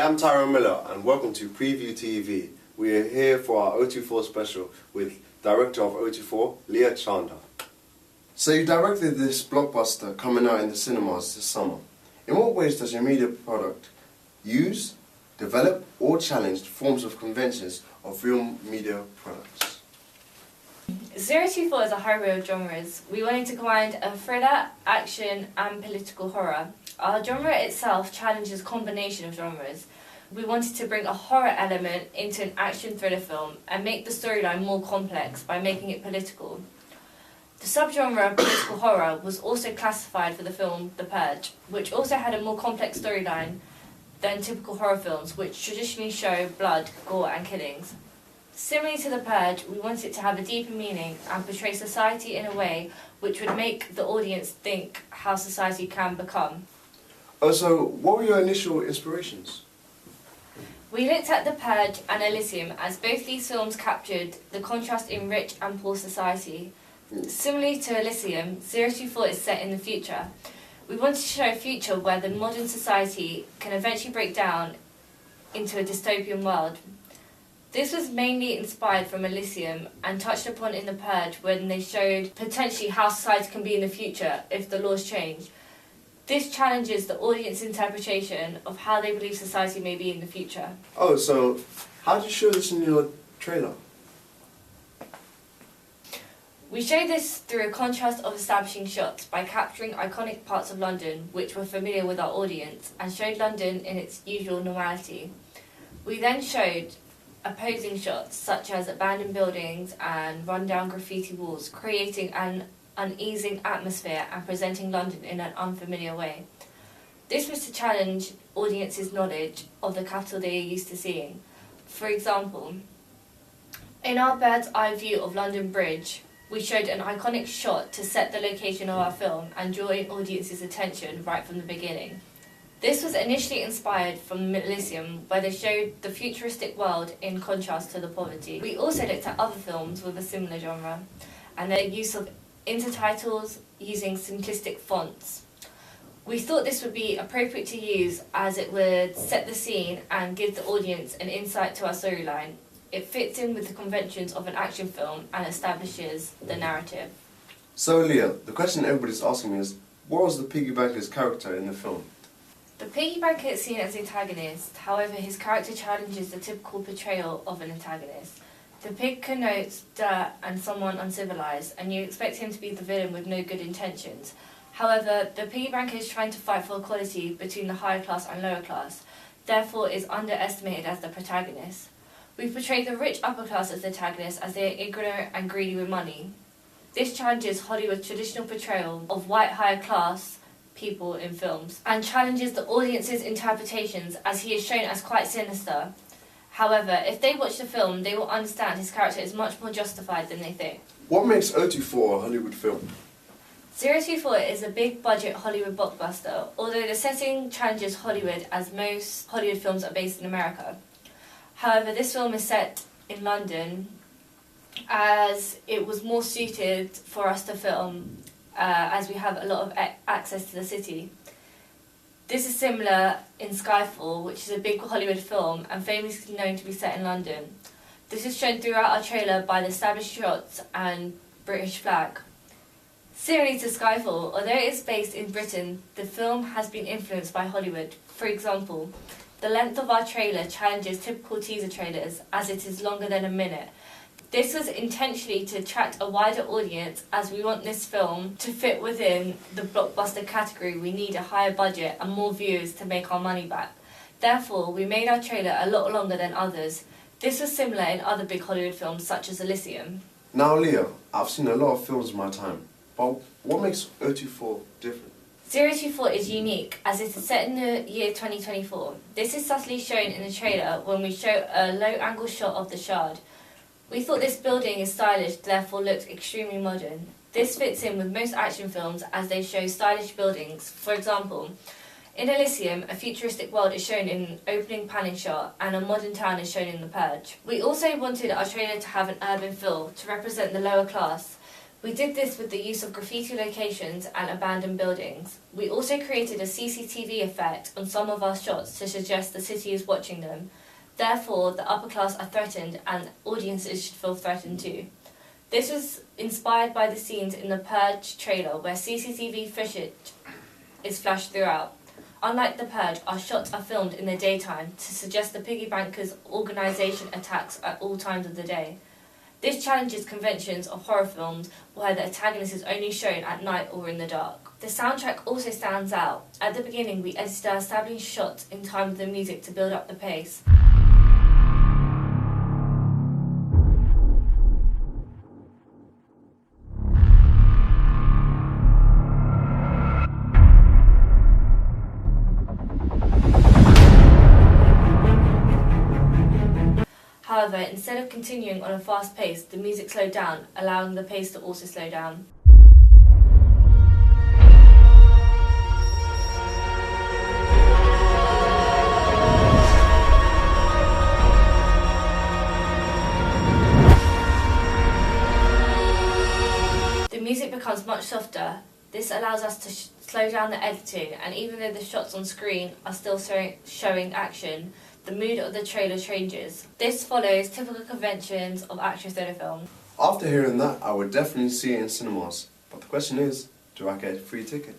I'm Tyrone Miller and welcome to Preview TV. We are here for our O24 special with director of O24, Leah Chanda. So you directed this blockbuster coming out in the cinemas this summer. In what ways does your media product use, develop or challenge forms of conventions of real media products? 024 is a hybrid of genres. We wanted to combine a thriller, action and political horror. Our genre itself challenges a combination of genres. We wanted to bring a horror element into an action thriller film and make the storyline more complex by making it political. The subgenre of political horror was also classified for the film The Purge, which also had a more complex storyline than typical horror films, which traditionally show blood, gore and killings. Similarly to The Purge, we wanted it to have a deeper meaning and portray society in a way which would make the audience think how society can become. So what were your initial inspirations? We looked at The Purge and Elysium as both these films captured the contrast in rich and poor society. Similarly to Elysium, 024 is set in the future. We wanted to show a future where the modern society can eventually break down into a dystopian world. This was mainly inspired from Elysium and touched upon in The Purge when they showed potentially how society can be in the future if the laws change. This challenges the audience's interpretation of how they believe society may be in the future. Oh, so how did you show this in your trailer? We showed this through a contrast of establishing shots by capturing iconic parts of London which were familiar with our audience and showed London in its usual normality. We then showed opposing shots such as abandoned buildings and run-down graffiti walls, creating an uneasing atmosphere and presenting London in an unfamiliar way. This was to challenge audiences' knowledge of the capital they are used to seeing. For example, in our bird's eye view of London Bridge, we showed an iconic shot to set the location of our film and draw in audiences' attention right from the beginning. This was initially inspired from Elysium, where they showed the futuristic world in contrast to the poverty. We also looked at other films with a similar genre and their use of intertitles using simplistic fonts. We thought this would be appropriate to use as it would set the scene and give the audience an insight to our storyline. It fits in with the conventions of an action film and establishes the narrative. So Leah, the question everybody's asking me is, what was the Piggy Banker's character in the film? The Piggy Banker is seen as the antagonist, however his character challenges the typical portrayal of an antagonist. The pig connotes dirt and someone uncivilized, and you expect him to be the villain with no good intentions. However, the Piggy Banker is trying to fight for equality between the higher class and lower class, therefore is underestimated as the protagonist. We portray the rich upper class as the antagonist as they are ignorant and greedy with money. This challenges Hollywood's traditional portrayal of white higher class people in films and challenges the audience's interpretations as he is shown as quite sinister. However, if they watch the film, they will understand his character is much more justified than they think. What makes O24 a Hollywood film? 024 is a big-budget Hollywood blockbuster, although the setting challenges Hollywood as most Hollywood films are based in America. However, this film is set in London as it was more suited for us to film as we have a lot of access to the city. This is similar in Skyfall, which is a big Hollywood film and famously known to be set in London. This is shown throughout our trailer by the established shots and British flag. Similarly to Skyfall, although it is based in Britain, the film has been influenced by Hollywood. For example, the length of our trailer challenges typical teaser trailers as it is longer than a minute. This was intentionally to attract a wider audience as we want this film to fit within the blockbuster category. We need a higher budget and more viewers to make our money back. Therefore, we made our trailer a lot longer than others. This was similar in other big Hollywood films such as Elysium. Now Leah, I've seen a lot of films in my time, but what makes O24 different? 024 is unique as it is set in the year 2024. This is subtly shown in the trailer when we show a low-angle shot of the Shard. We thought this building is stylish, therefore looks extremely modern. This fits in with most action films as they show stylish buildings. For example, in Elysium, a futuristic world is shown in an opening panning shot and a modern town is shown in The Purge. We also wanted our trailer to have an urban feel to represent the lower class. We did this with the use of graffiti locations and abandoned buildings. We also created a CCTV effect on some of our shots to suggest the city is watching them. Therefore, the upper class are threatened and audiences should feel threatened too. This was inspired by the scenes in the Purge trailer where CCTV footage is flashed throughout. Unlike The Purge, our shots are filmed in the daytime to suggest the Piggy Bankers' organisation attacks at all times of the day. This challenges conventions of horror films where the antagonist is only shown at night or in the dark. The soundtrack also stands out. At the beginning, we edited our establishing shots in time with the music to build up the pace. However, instead of continuing on a fast pace, the music slowed down, allowing the pace to also slow down. The music becomes much softer. This allows us to slow down the editing, and even though the shots on screen are still showing action, the mood of the trailer changes. This follows typical conventions of action thriller film. After hearing that, I would definitely see it in cinemas. But the question is, do I get a free ticket?